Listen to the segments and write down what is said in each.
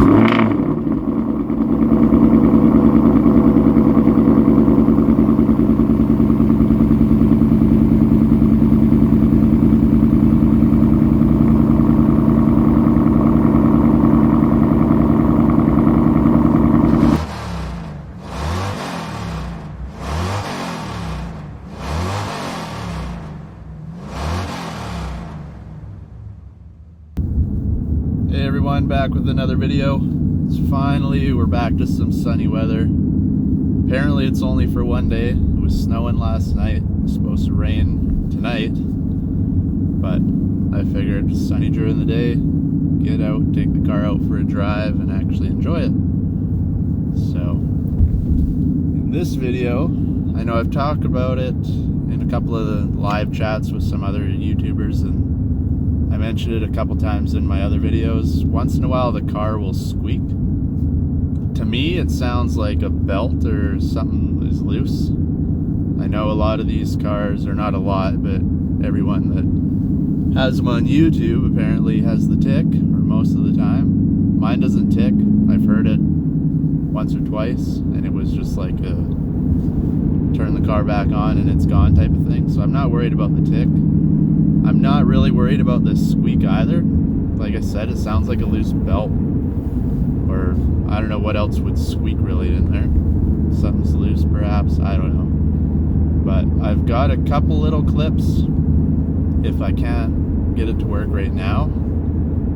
Hey everyone, back with another video. We're back to some sunny weather. Apparently it's only for one day. It was snowing last night. It was supposed to rain tonight. But I figured sunny during the day, get out, take the car out for a drive and actually enjoy it. So, in this video, I know I've talked about it in a couple of the live chats with some other YouTubers, and I mentioned it a couple times in my other videos. Once in a while the car will squeak. To me it sounds like a belt or something is loose. I know a lot of these cars, or not a lot, but everyone that has them on YouTube apparently has the tick, or most of the time. Mine doesn't tick. I've heard it once or twice and it was just like a turn the car back on and it's gone type of thing. So I'm not worried about the tick. I'm not really worried about this squeak either. Like I said, it sounds like a loose belt, or I don't know what else would squeak really in there. Something's loose perhaps, I don't know. But I've got a couple little clips if I can't get it to work right now,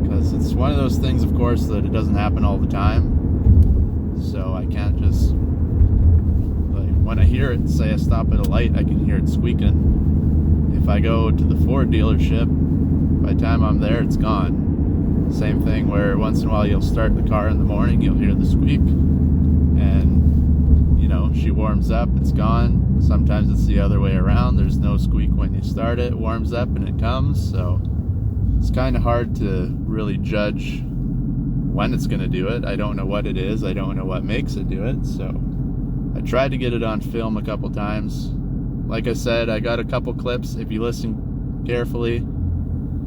because it's one of those things, of course, that it doesn't happen all the time. So I can't just, like, when I hear it, say I stop at a light, I can hear it squeaking. If I go to the Ford dealership, by the time I'm there, it's gone. Same thing where once in a while you'll start the car in the morning, you'll hear the squeak, and you know, she warms up, it's gone. Sometimes it's the other way around. There's no squeak when you start it, warms up and it comes. So it's kind of hard to really judge when it's going to do it. I don't know what it is. I don't know what makes it do it. So I tried to get it on film a couple times. Like I said, I got a couple clips. If you listen carefully,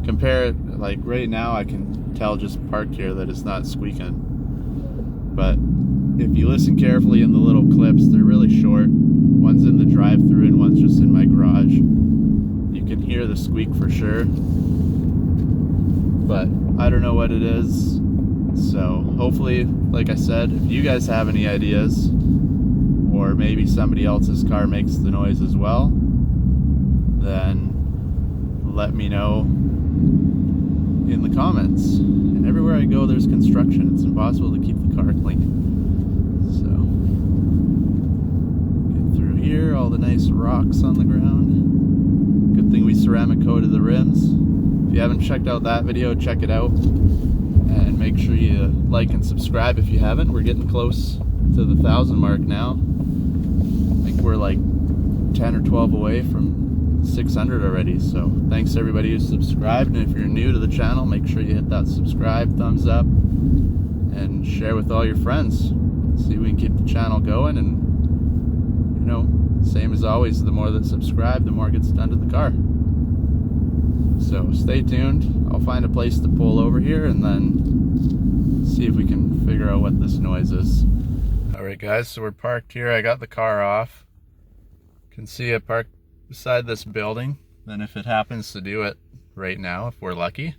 compare it. Like right now I can tell just parked here that it's not squeaking. But if you listen carefully in the little clips, they're really short. One's in the drive-thru and one's just in my garage. You can hear the squeak for sure. But I don't know what it is. So hopefully, like I said, if you guys have any ideas, or maybe somebody else's car makes the noise as well, then let me know in the comments. And everywhere I go there's construction. It's impossible to keep the car clean. So get through here, all the nice rocks on the ground. Good thing we ceramic coated the rims. If you haven't checked out that video, check it out, and make sure you like and subscribe if you haven't. We're getting close to the 1,000 mark now. I think we're like 10 or 12 away from 600 already. So thanks to everybody who subscribed, and if you're new to the channel, make sure you hit that subscribe, thumbs up, and share with all your friends. See if we can keep the channel going, and you know, same as always, the more that subscribe, the more gets done to the car. So stay tuned. I'll find a place to pull over here and then see if we can figure out what this noise is. Alright guys, so we're parked here. I got the car off. You can see I parked beside this building. Then if it happens to do it right now, if we're lucky,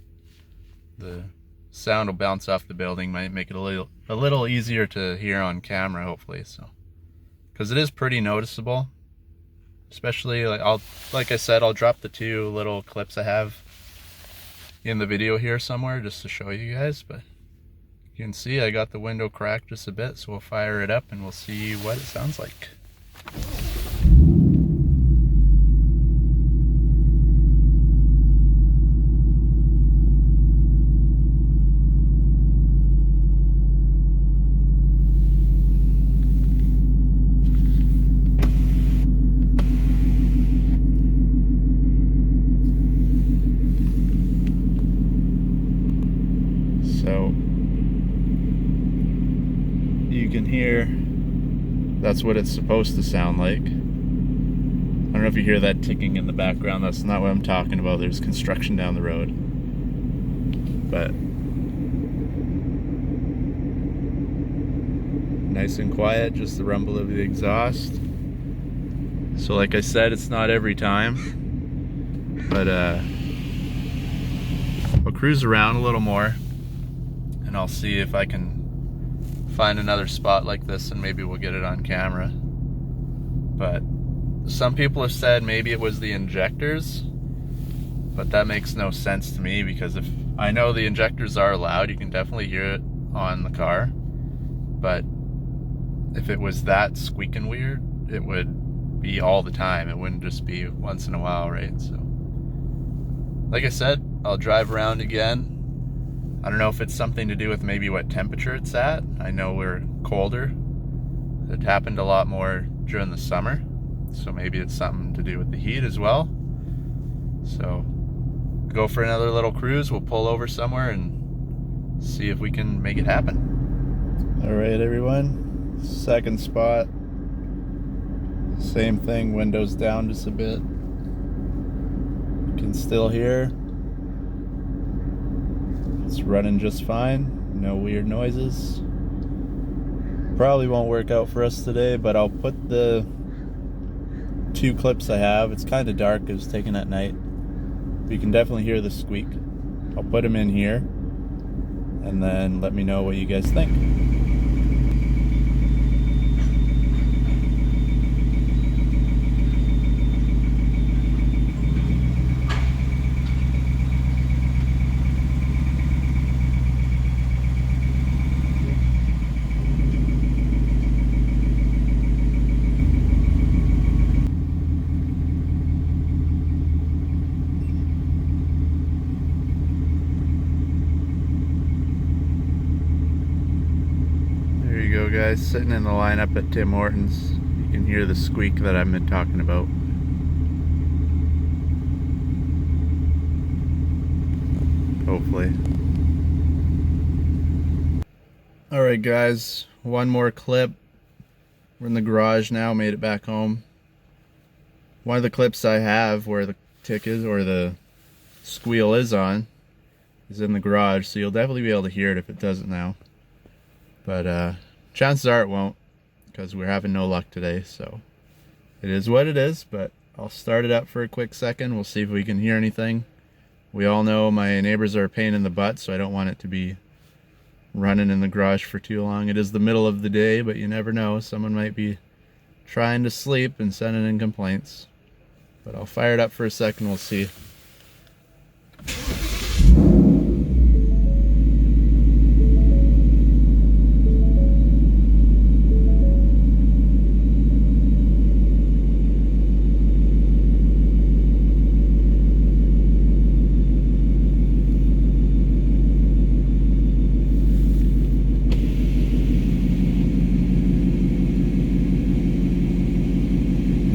the sound will bounce off the building, might make it a little easier to hear on camera, hopefully. So, because it is pretty noticeable, especially like I said, I'll drop the 2 little clips I have in the video here somewhere just to show you guys. But you can see I got the window cracked just a bit, so we'll fire it up and we'll see what it sounds like. So you can hear, that's what it's supposed to sound like. I don't know if you hear that ticking in the background. That's not what I'm talking about. There's construction down the road. But nice and quiet, just the rumble of the exhaust. So like I said, it's not every time, but I'll cruise around a little more and I'll see if I can find another spot like this and maybe we'll get it on camera. But some people have said maybe it was the injectors, but that makes no sense to me, because if I know the injectors are loud, you can definitely hear it on the car, but if it was that squeaking weird, it would be all the time. It wouldn't just be once in a while, right? So like I said, I'll drive around again. I don't know if it's something to do with maybe what temperature it's at. I know we're colder. It happened a lot more during the summer, so maybe it's something to do with the heat as well. So go for another little cruise. We'll pull over somewhere and see if we can make it happen. All right, everyone, second spot. Same thing, windows down just a bit. You can still hear. It's running just fine, no weird noises. Probably won't work out for us today, but I'll put the 2 clips I have. It's kind of dark, it was taken at night. You can definitely hear the squeak. I'll put them in here and then let me know what you guys think. Guys, sitting in the lineup at Tim Hortons, you can hear the squeak that I've been talking about. Hopefully. Alright guys, one more clip. We're in the garage now, made it back home. One of the clips I have where the tick is, or the squeal is on, is in the garage, so you'll definitely be able to hear it if it doesn't now. But chances are it won't, because we're having no luck today, so it is what it is. But I'll start it up for a quick second. We'll see if we can hear anything. We all know my neighbors are a pain in the butt, so I don't want it to be running in the garage for too long. It is the middle of the day, but you never know. Someone might be trying to sleep and sending in complaints. But I'll fire it up for a second, we'll see.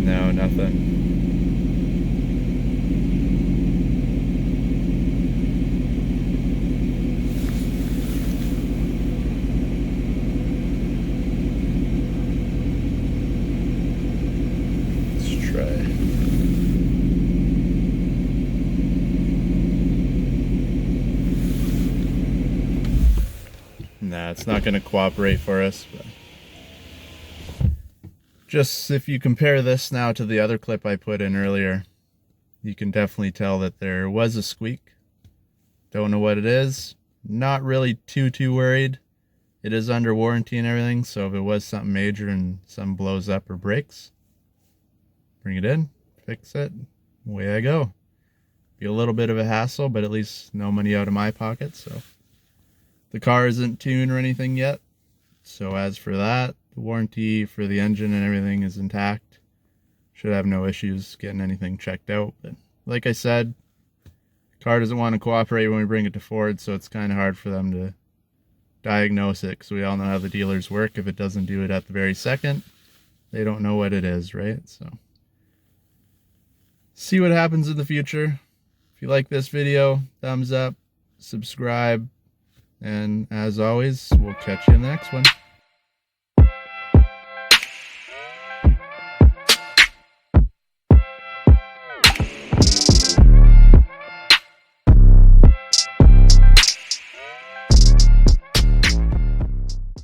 No, nothing. Let's try. Nah, it's not going to cooperate for us, but just if you compare this now to the other clip I put in earlier, you can definitely tell that there was a squeak. Don't know what it is. Not really too worried. It is under warranty and everything, so if it was something major and something blows up or breaks, bring it in, fix it, away I go. Be a little bit of a hassle, but at least no money out of my pocket. So the car isn't tuned or anything yet, so as for that, the warranty for the engine and everything is intact. Should have no issues getting anything checked out. But like I said, the car doesn't want to cooperate when we bring it to Ford, so it's kind of hard for them to diagnose it, because we all know how the dealers work. If it doesn't do it at the very second, they don't know what it is, right? So see what happens in the future. If you like this video, thumbs up, subscribe, and as always, we'll catch you in the next one.